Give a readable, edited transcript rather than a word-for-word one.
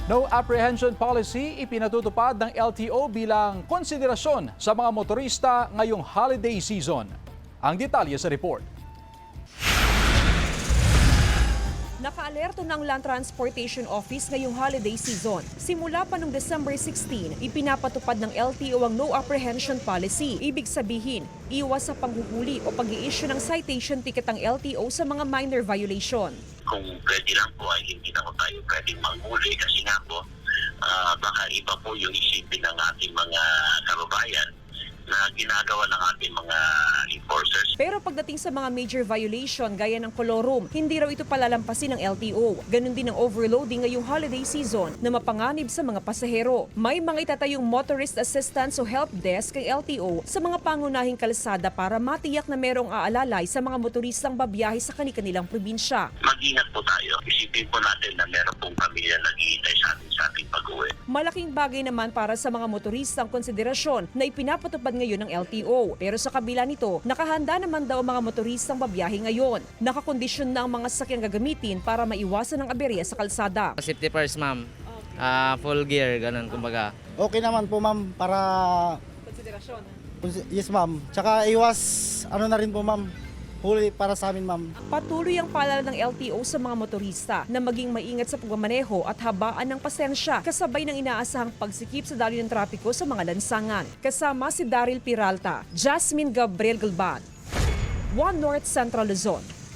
No apprehension policy ipinatutupad ng LTO bilang konsiderasyon sa mga motorista ngayong holiday season. Ang detalye sa report. Nakaalerto ng Land Transportation Office ngayong holiday season. Simula pa noong December 16, ipinapatupad ng LTO ang no apprehension policy. Ibig sabihin, iwas sa panghuhuli o pag-i-issue ng citation ticket ang LTO sa mga minor violation. Kung pwede lang po ay hindi na po tayo pwedeng manghuli kasi nga po baka iba po yung isipin ng ating mga kababayan na ginagawa ng ating mga enforcers. Pero pagdating sa mga major violation gaya ng colorum, hindi raw ito palalampasin ng LTO. Ganon din ang overloading ngayong holiday season na mapanganib sa mga pasahero. May mga itatayong motorist assistance o help desk ang LTO sa mga pangunahing kalsada para matiyak na merong aalalay sa mga motoristang babiyahe sa kanilang probinsya. Mag-ingat po tayo. Isipin po natin na meron pong pamilya naghihintay sa ating pag-uwi. Malaking bagay naman para sa mga motorista ang konsiderasyon na ipinapatupad ngayon ng LTO. Pero sa kabila nito, nakahanda naman daw ang mga motoristang babiyahe ngayon. Nakakondisyon na ang mga sakyang gagamitin para maiwasan ang aberya sa kalsada. Safety first, ma'am. Full gear, ganun kumbaga. Okay naman po, ma'am, para... Konsiderasyon. Yes, ma'am. Tsaka iwas, na rin po, ma'am, huli para sa amin, ma'am. Patuloy ang paalala ng LTO sa mga motorista na maging maingat sa pagmamaneho at habaan ng pasensya kasabay ng inaasahang pagsikip sa daloy ng trapiko sa mga lansangan. Kasama si Daryl Peralta, Jasmine Gabriel Galban, One North Central Luzon.